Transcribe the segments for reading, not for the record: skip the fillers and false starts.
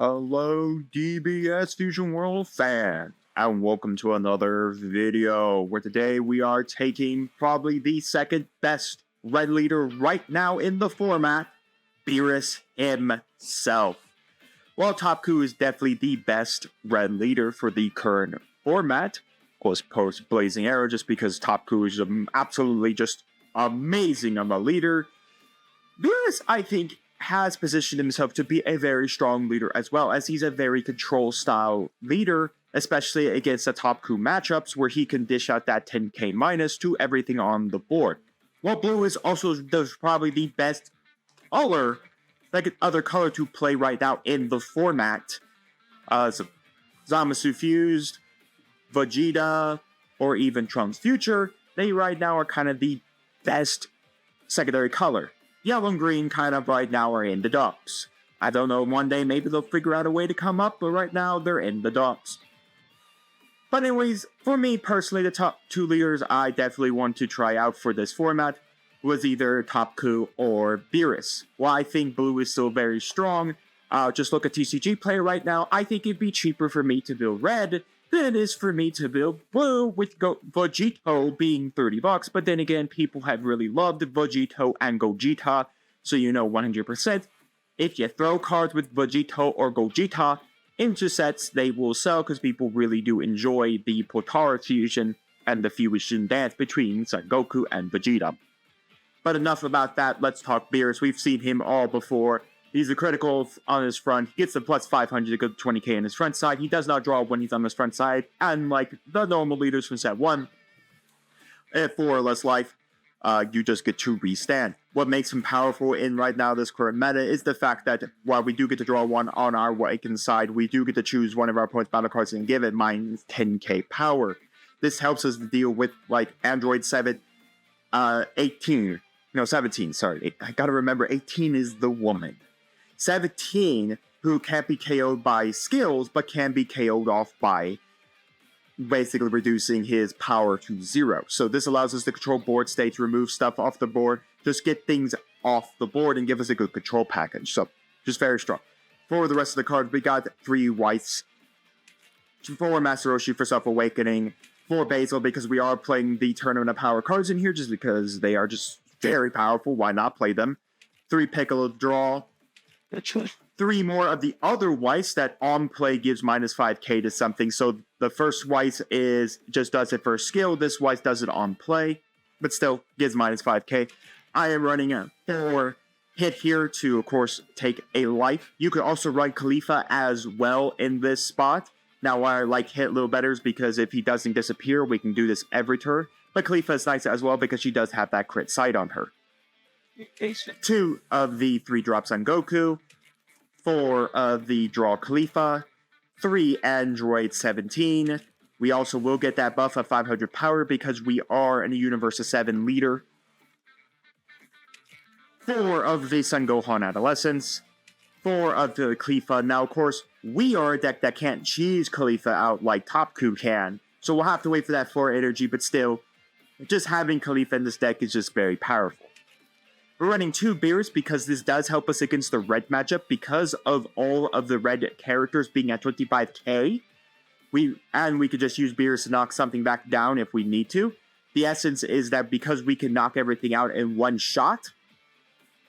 Hello DBS Fusion World fan, and welcome to another video where today we are taking probably the second best red leader right now in the format, Beerus himself. While TOPKU is definitely the best red leader for the current format, of course post Blazing Arrow, just because TOPKU is absolutely just amazing of a leader, Beerus, I think, has positioned himself to be a very strong leader as well, as he's a very control style leader, especially against the TOPKU matchups where he can dish out that 10k minus to everything on the board. While blue is also probably the best color, other color to play right now in the format. So Zamasu Fused, Vegeta, or even Trunks Future, they right now are kind of the best secondary color. Yellow and green kind of right now are in the dumps. I don't know, one day maybe they'll figure out a way to come up, but right now they're in the dumps. But anyways, for me personally, the top two leaders I definitely want to try out for this format was either TOPKU or Beerus. While I think blue is still very strong, just look at TCG player right now, I think it'd be cheaper for me to build red than it is for me to build blue, with Vegito being $30, but then again, people have really loved Vegito and Gogeta, so you know 100%, if you throw cards with Vegito or Gogeta into sets, they will sell, because people really do enjoy the Potara fusion and the fusion dance between Son Goku and Vegeta. But enough about that, let's talk Beerus. We've seen him all before. He's a critical on his front. He gets a plus 500 to go to 20k on his front side. He does not draw when he's on his front side. And like the normal leaders from set 1, at 4 or less life, you just get to restand. What makes him powerful in right now this current meta is the fact that while we do get to draw one on our awakened side, we do get to choose one of our opponent's battle cards and give it minus 10k power. This helps us to deal with like Android 17, sorry. I gotta remember 18 is the woman. 17, who can't be KO'd by skills, but can be KO'd off by basically reducing his power to 0. So this allows us to control board states, remove stuff off the board, just get things off the board and give us a good control package. So, just very strong. For the rest of the cards, we got 3 whites, 4 Master Roshi for Self-Awakening, 4 Basil because we are playing the Tournament of Power cards in here just because they are just very powerful. Why not play them? 3 Piccolo draw. 3 more of the other whites that on play gives minus 5k to something. So the first white just does it for skill. This white does it on play, but still gives minus 5k. I am running a 4 hit here to, of course, take a life. You could also run Khalifa as well in this spot. Now, why I like hit a little better is because if he doesn't disappear, we can do this every turn. But Khalifa is nice as well because she does have that crit sight on her. 2 of the 3 drops on Goku, 4 of the draw Khalifa, 3 Android 17. We also will get that buff of 500 power because we are in a Universe of 7 leader. 4 of the Son Gohan Adolescence, 4 of the Khalifa. Now, of course, we are a deck that can't cheese Khalifa out like TOPKU can, so we'll have to wait for that 4 energy, but still, just having Khalifa in this deck is just very powerful. We're running 2 Beerus because this does help us against the red matchup because of all of the red characters being at 25k. We could just use Beerus to knock something back down if we need to. The essence is that because we can knock everything out in one shot,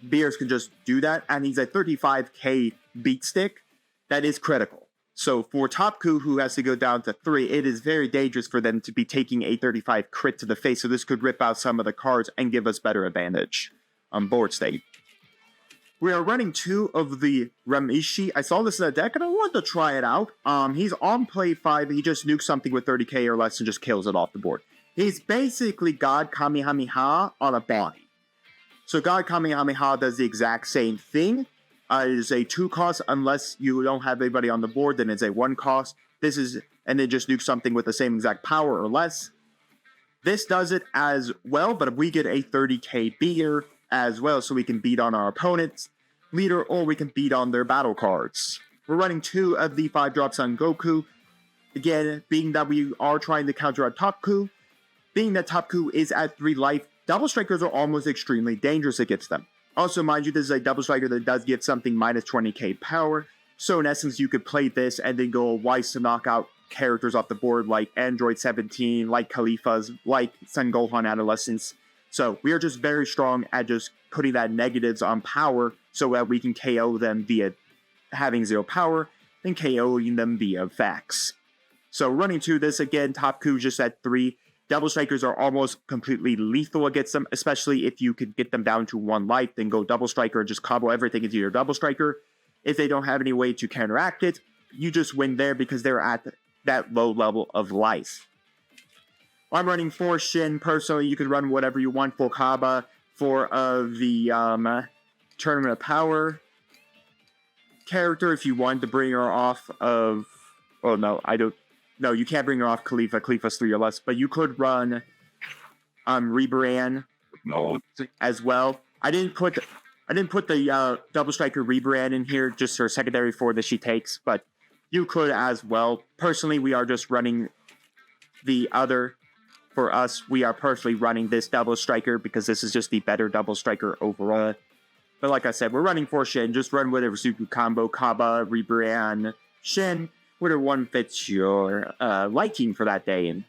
Beerus can just do that, and he's a 35k beat stick. That is critical. So for TOPKU, who has to go down to 3, it is very dangerous for them to be taking a 35 crit to the face, so this could rip out some of the cards and give us better advantage on board state. We are running 2 of the Ramishi. I saw this in the deck and I wanted to try it out. He's on play 5, he just nukes something with 30k or less and just kills it off the board. He's basically God Kamehameha on a body. So God Kamehameha does the exact same thing. It is a 2 cost unless you don't have anybody on the board, then it's a 1 cost. And then just nuke something with the same exact power or less. This does it as well, but we get a 30k beater as well, so we can beat on our opponent's leader, or we can beat on their battle cards. We're running 2 of the 5 drops on Goku. Again, being that we are trying to counter our TOPKU, being that TOPKU is at 3 life, double strikers are almost extremely dangerous against them. Also, mind you, this is a double striker that does give something minus 20k power. So in essence, you could play this and then go Weiss to knock out characters off the board like Android 17, like Khalifa's, like Son Gohan Adolescence. So we are just very strong at just putting that negatives on power so that we can KO them via having 0 power and KOing them via effects. So running to this again, TOPKU just at 3. Double Strikers are almost completely lethal against them, especially if you could get them down to 1 life, then go Double Striker and just combo everything into your Double Striker. If they don't have any way to counteract it, you just win there because they're at that low level of life. I'm running for Shin. Personally, you could run whatever you want for Kaba for the Tournament of Power character if you want to bring her off of... Oh, no, I don't... No, you can't bring her off Khalifa. Khalifa's 3 or less. But you could run Rebaran as well. I didn't put the Double Striker Rebaran in here, just her secondary for that she takes, but you could as well. Personally, we are just running the other. For us, we are personally running this Double Striker because this is just the better Double Striker overall. But like I said, we're running for Shin. Just run whatever Suku combo, Kaba, Rebaran, Shin, whatever one fits your liking for that day. And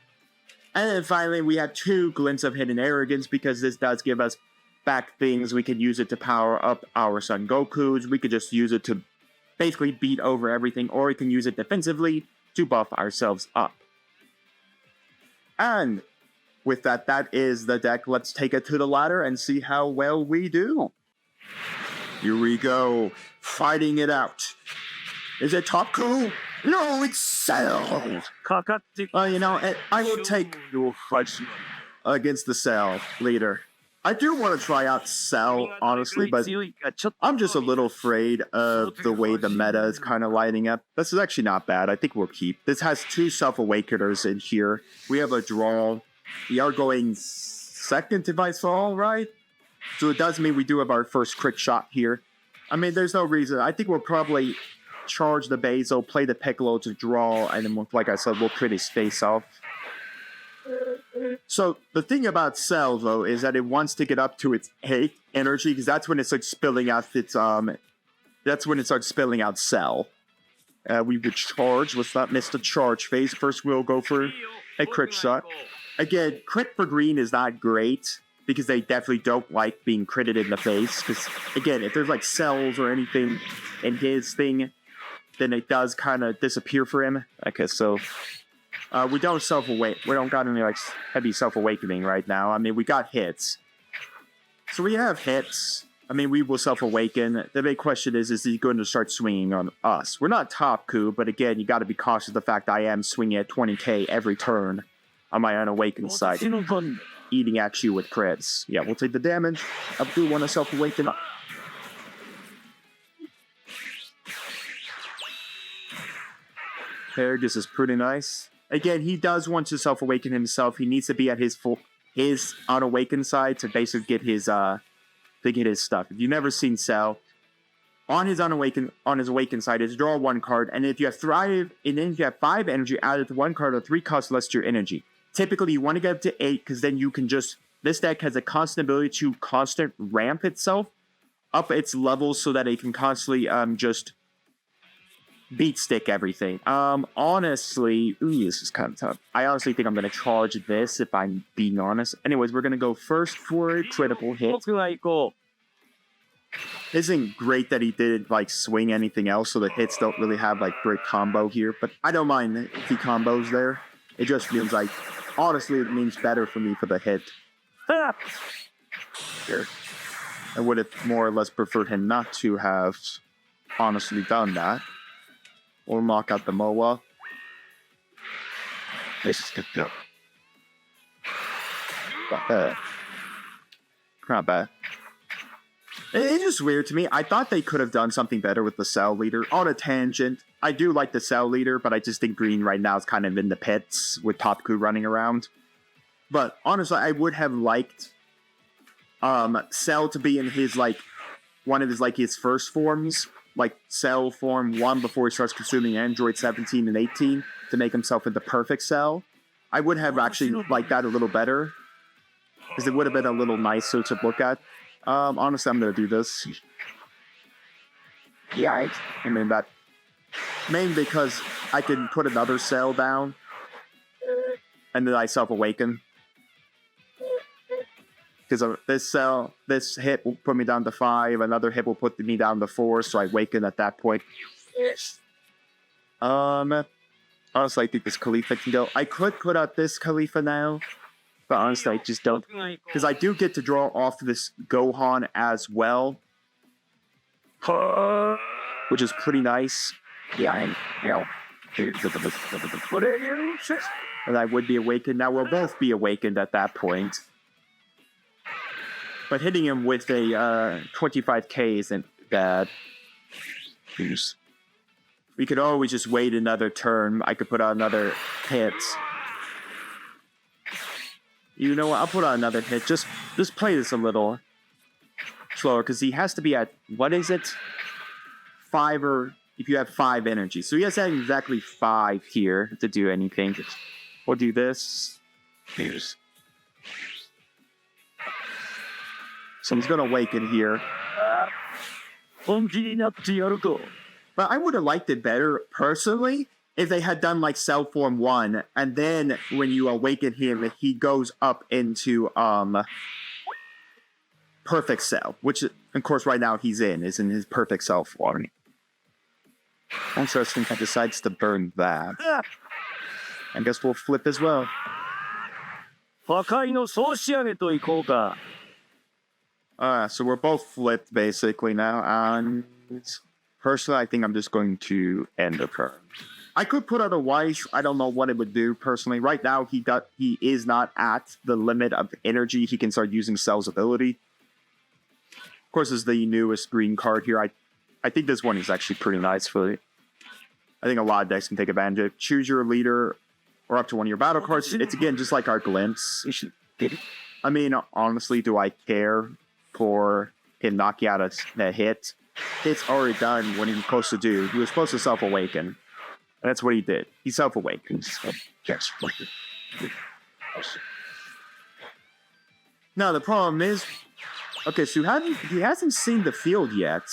then finally, we have 2 Glints of Hidden Arrogance because this does give us back things. We could use it to power up our Son Gokus. We could just use it to basically beat over everything, or we can use it defensively to buff ourselves up. And with that, that is the deck. Let's take it to the ladder and see how well we do. Here we go. Fighting it out. Is it TOPKU? No, it's Cell. You know, I will take against the Cell leader. I do want to try out Cell, honestly, but I'm just a little afraid of the way the meta is kind of lighting up. This is actually not bad. I think we'll keep. This has 2 Self-Awakeners in here. We have a draw. We are going second if I saw right. So it does mean we do have our first crit shot here. I mean, there's no reason. I think we'll probably charge the Basil, play the Piccolo to draw, and then, like I said, we'll crit his face off. So the thing about Cell, though, is that it wants to get up to its 8 energy, because that's when it starts spilling out its that's when it starts spilling out Cell. We would charge. Let's not miss the charge phase. First, we'll go for a crit shot. Again, crit for green is not great, because they definitely don't like being critted in the face. Because, again, if there's, like, cells or anything in his thing, then it does kind of disappear for him. Okay, so we don't we don't got any, like, heavy self-awakening right now. I mean, we got hits. So we have hits. I mean, we will self-awaken. The big question is he going to start swinging on us? We're not TOPKU, but again, you got to be cautious of the fact I am swinging at 20k every turn on my unawakened side. Eating at you with crits. Yeah, we'll take the damage. I do want to self-awaken. There, this is pretty nice. Again, he does want to self-awaken himself. He needs to be at his unawakened side to basically get his stuff. If you've never seen Cell, on his awakened side is draw 1 card, and if you have 5 energy, add it to 1 card or 3 costs less to your energy. Typically, you want to get up to 8, because then you can just... This deck has a constant ability to constant ramp itself up its levels so that it can constantly just beat stick everything. Honestly... Ooh, this is kind of tough. I honestly think I'm going to charge this, if I'm being honest. Anyways, we're going to go first for a critical hit. Isn't great that he didn't, like, swing anything else, so the hits don't really have, like, great combo here. But I don't mind if he combos there. It just means, like... Honestly, it means better for me for the hit. Here. I would have more or less preferred him not to have honestly done that. Or knock out the MOA. This is good though. Not bad. Not bad. It's just weird to me. I thought they could have done something better with the Cell leader. On a tangent, I do like the Cell leader, but I just think green right now is kind of in the pits with TOPKU running around. But honestly, I would have liked Cell to be in his, like, one of his, like, his first forms. Like, Cell form 1 before he starts consuming Android 17 and 18 to make himself into perfect Cell. I would have actually liked that a little better, because it would have been a little nicer to look at. Honestly, I'm going to do this. Yeah, I mean, that Mainly because I can put another cell down, and then I self-awaken. Because this hit will put me down to 5, another hit will put me down to 4, so I awaken at that point. Honestly, I think this 𝐒𝐓𝐃 can go. I could put out this 𝐒𝐓𝐃 now, but honestly, I just don't. Because I do get to draw off this Gohan as well, which is pretty nice. Yeah, and I would be awakened. Now we'll both be awakened at that point. But hitting him with a 25k isn't bad. We could always just wait another turn. I could put out another hit. You know what? I'll put out another hit. Just play this a little slower, because he has to be at, what is it? 5, or if you have 5 energy. So he has to have exactly 5 here to do anything. We'll do this. Here's. So he's gonna awaken here. But I would have liked it better, personally, if they had done like Cell Form 1, and then when you awaken him, he goes up into Perfect Cell, which, of course, right now is in his Perfect Cell form. Interesting, he decides to burn that. I guess we'll flip as well. So we're both flipped, basically, now, and personally, I think I'm just going to end the turn. I could put out a Weiss. I don't know what it would do, personally. Right now, he is not at the limit of energy. He can start using Cell's ability. Of course, this is the newest green card here. I think this one is actually pretty nice for it. I think a lot of decks can take advantage of it. Choose your leader, or up to one of your battle cards. It's, again, just like our Glimpse. I mean, honestly, do I care for him knocking out a hit? It's already done what he was supposed to do. He was supposed to self-awaken. And that's what he did. He self-awakened. Now, the problem is... Okay, so he hasn't seen the field yet.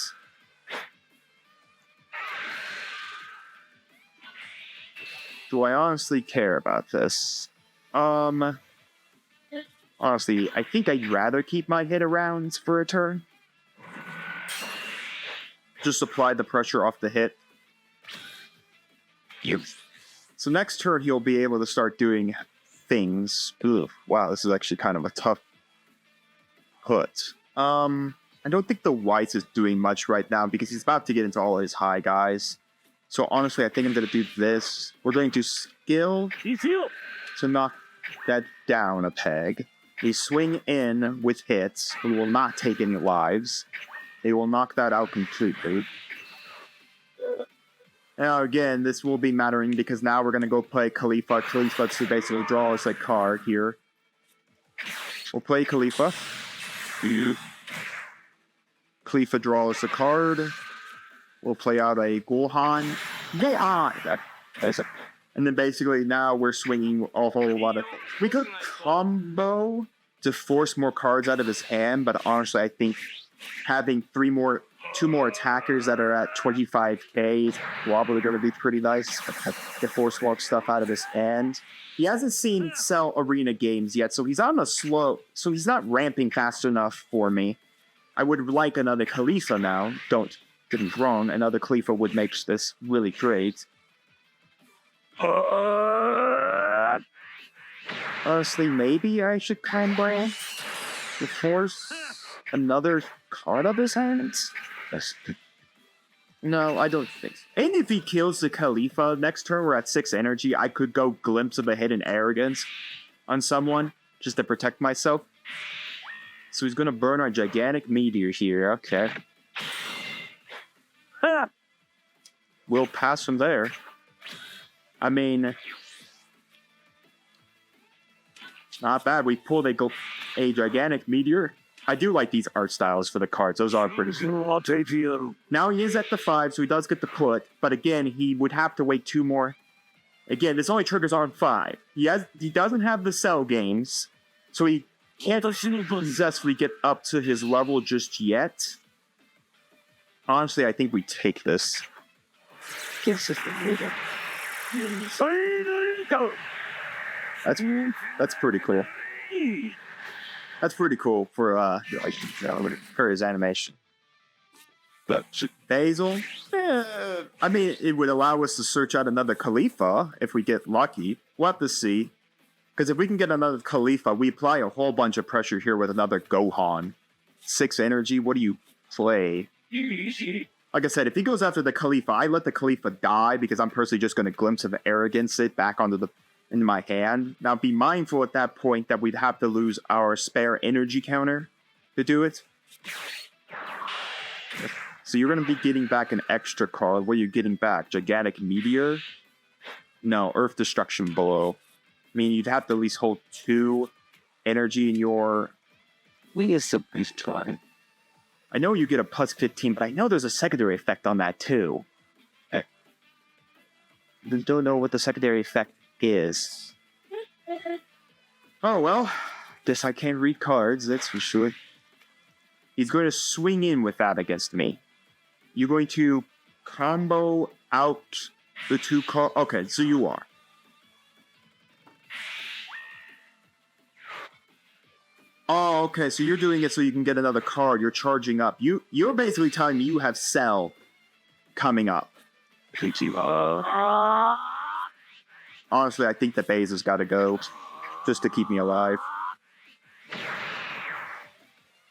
Do I honestly care about this? Honestly, I think I'd rather keep my hit around for a turn. Just apply the pressure off the hit. So next turn, he'll be able to start doing things. Ugh, wow, this is actually kind of a tough put. I don't think the Weiss is doing much right now because he's about to get into all his high guys. So honestly, I think I'm going to do this. We're going to skill to knock that down a peg. We swing in with hits. We will not take any lives. They will knock that out completely. Now again, this will be mattering because now we're going to go play 𝐒𝐓𝐃. 𝐒𝐓𝐃 to basically draw us a card here. We'll play 𝐒𝐓𝐃. 𝐒𝐓𝐃 draws a card. We'll play out a Gohan. Yeah! And then basically now we're swinging a whole lot of... We could combo to force more cards out of his hand, but honestly I think having two more attackers that are at 25k is probably going to be pretty nice to force walk stuff out of his hand. He hasn't seen Cell Arena games yet, so he's on a slow... So he's not ramping fast enough for me. I would like another 𝐒𝐓𝐃 now. Don't get me wrong, another 𝐒𝐓𝐃 would make this really great. Honestly, maybe I should combo to force another card of his hands? No, I don't think so. And if he kills the 𝐒𝐒𝐃 next turn, we're at 6 energy, I could go Glimpse of a Hidden Arrogance on someone, just to protect myself. So he's gonna burn our gigantic meteor here, okay. We'll pass from there. I mean... Not bad, we pulled a gigantic meteor. I do like these art styles for the cards. Those are pretty cool. Now he is at the 5, so he does get the put. But again, he would have to wait 2 more. Again, this only triggers on 5. He doesn't have the Cell games, so he can't successfully get up to his level just yet. Honestly, I think we take this. That's pretty cool. That's pretty cool for for his animation. Basil? I mean, it would allow us to search out another Khalifa if we get lucky. We'll have to see. Because if we can get another Khalifa, we apply a whole bunch of pressure here with another Gohan. 6 energy, what do you play? Like I said, if he goes after the Khalifa, I let the Khalifa die because I'm personally just going to glimpse of arrogance it back into my hand. Now, be mindful at that point that we'd have to lose our spare energy counter to do it. So you're going to be getting back an extra card. What are you getting back? Gigantic Meteor? No, Earth Destruction Blow. I mean, you'd have to at least hold 2 energy in your... I know you get a plus 15, but I know there's a secondary effect on that too. I don't know what the secondary effect is. Oh well, guess I can't read cards, that's for sure. He's going to swing in with that against me. You're going to combo out the 2 cards. Okay, so you are. Oh, okay, so you're doing it so you can get another card. You're charging up. You're basically telling me you have Cell coming up. Honestly, I think the base has got to go just to keep me alive.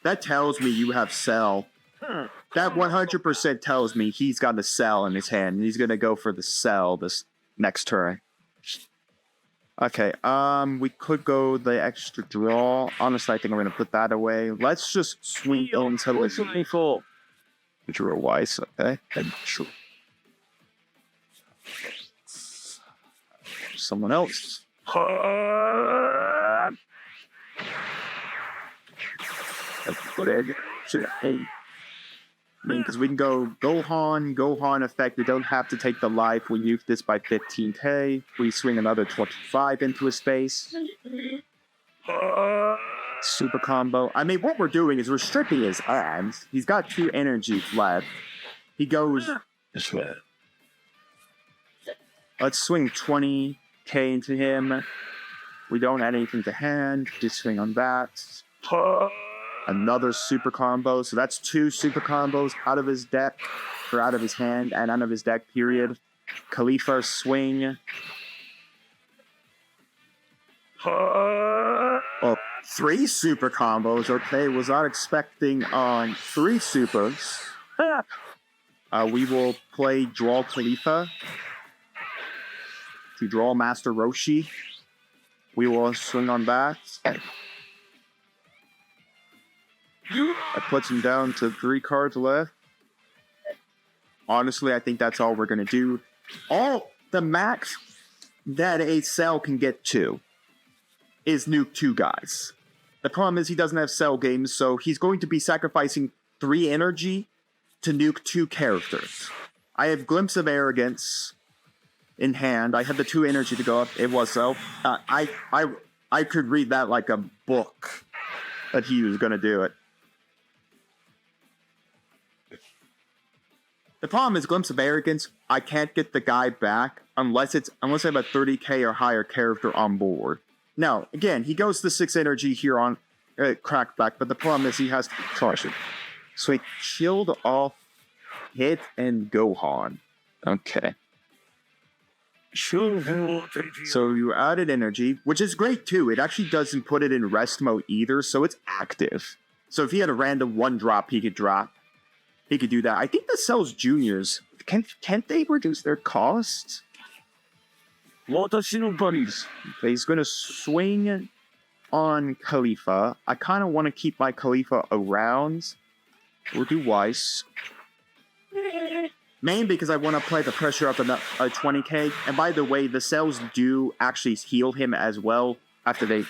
That tells me you have Cell. That 100% tells me he's got the Cell in his hand, and he's going to go for the Cell this next turn. Okay, we could go the extra draw. Honestly, I think I'm going to put that away. Let's just swing into the draw wise, okay? Sure. Someone else. Because we can go Gohan effect. We don't have to take the life. We nuke this by 15k. We swing another 25 into his face. Super combo. I mean, what we're doing is we're stripping his arms. He's got 2 energies left. He goes... Let's swing 20k into him. We don't add anything to hand. Just swing on that. Another super combo. So that's 2 super combos out of his deck, or out of his hand, and out of his deck, period. Khalifa swing. Oh, 3 super combos. Okay, was not expecting on 3 supers. We will play Draw Khalifa to draw Master Roshi. We will swing on that. That puts him down to 3 cards left. Honestly, I think that's all we're going to do. All the max that a Cell can get to is nuke 2 guys. The problem is he doesn't have Cell games, so he's going to be sacrificing 3 energy to nuke 2 characters. I have Glimpse of Arrogance in hand. I had the 2 energy to go up. It was so. I could read that like a book that he was going to do it. The problem is Glimpse of Arrogance, I can't get the guy back unless I have a 30k or higher character on board. Now, again, he goes to 6 energy here on Crackback, but the problem is he has to charge it. So he chilled off Hit and Gohan. Okay. So you added energy, which is great too. It actually doesn't put it in rest mode either, so it's active. So if he had a random 1-drop he could drop, he could do that. I think the Cells Juniors, can't they reduce their costs? He's going to swing on Khalifa. I kind of want to keep my Khalifa around. We'll do Weiss. Mainly because I want to play the pressure up a 20k. And by the way, the Cells do actually heal him as well after they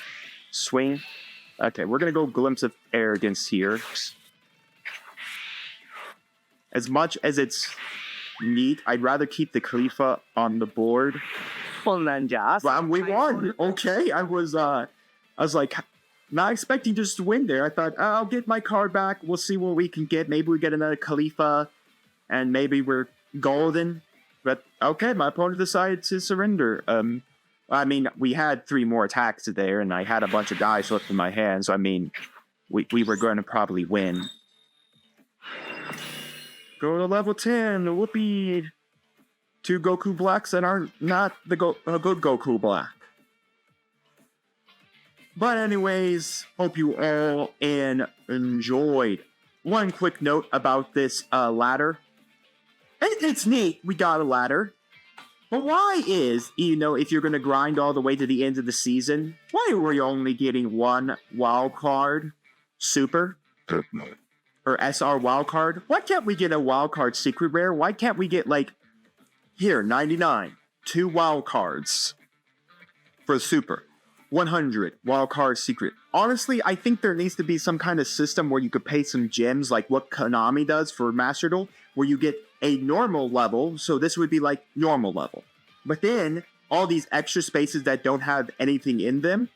swing. Okay, we're going to go Glimpse of Arrogance here. As much as it's neat, I'd rather keep the Khalifa on the board. Well, we won. Okay, I was like, not expecting just to win there. I thought, I'll get my card back. We'll see what we can get. Maybe we get another Khalifa, and maybe we're golden. But okay, my opponent decided to surrender. I mean, we had 3 more attacks there, and I had a bunch of dice left in my hand, so I mean, we were going to probably win. Go to level 10, whoopee! 2 Goku Blacks that are not the good Goku Black. But anyways, hope you all enjoyed. One quick note about this ladder. It's neat, we got a ladder. But why is, if you're going to grind all the way to the end of the season, why are we only getting 1 wild card super? Or SR wild card? Why can't we get a wild card secret rare? Why can't we get, like, here, 99, 2 wild cards for super, 100 wild card secret? Honestly, I think there needs to be some kind of system where you could pay some gems, like what Konami does for Master Duel, where you get a normal level, so this would be like normal level. But then, all these extra spaces that don't have anything in them,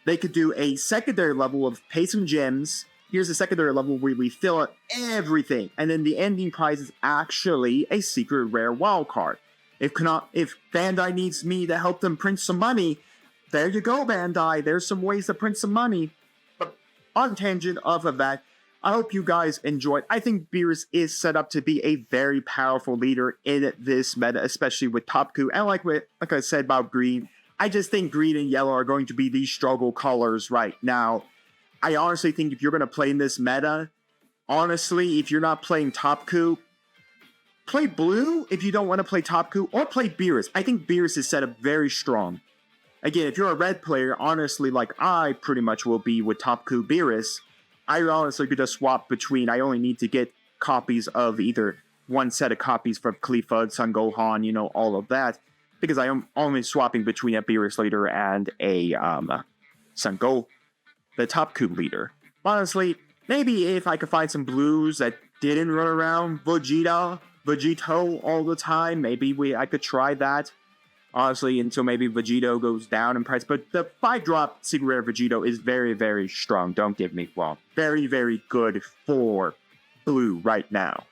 they could do a secondary level of pay some gems. Here's a secondary level where we fill out everything, and then the ending prize is actually a secret rare wild card. If Bandai needs me to help them print some money, there you go, Bandai. There's some ways to print some money. But on tangent of that, I hope you guys enjoyed. I think Beerus is set up to be a very powerful leader in this meta, especially with TOPKU. And like I said about green, I just think green and yellow are going to be the struggle colors right now. I honestly think if you're going to play in this meta, honestly, if you're not playing TOPKU, play blue if you don't want to play TOPKU, or play Beerus. I think Beerus is set up very strong. Again, if you're a red player, honestly, like I pretty much will be with TOPKU Beerus, I honestly could just swap between. I only need to get copies of either 1 set of copies from 𝐒𝐓, Son Gohan, all of that, because I am only swapping between a Beerus leader and a Son Go, the TOPKU leader. Honestly, maybe if I could find some blues that didn't run around Vegito all the time, maybe I could try that. Honestly, until maybe Vegito goes down in price. But the 5-drop secret rare Vegito is very, very strong. Don't get me wrong. Very, very good for blue right now.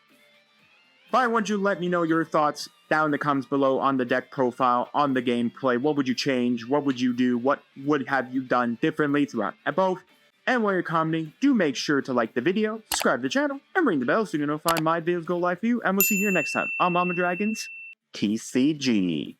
But I want you to let me know your thoughts down in the comments below on the deck profile, on the gameplay. What would you change? What would you do? What would have you done differently throughout both? And while you're commenting, do make sure to like the video, subscribe to the channel, and ring the bell so you can notify my videos go live for you. And we'll see you here next time on Mama Dragon's TCG.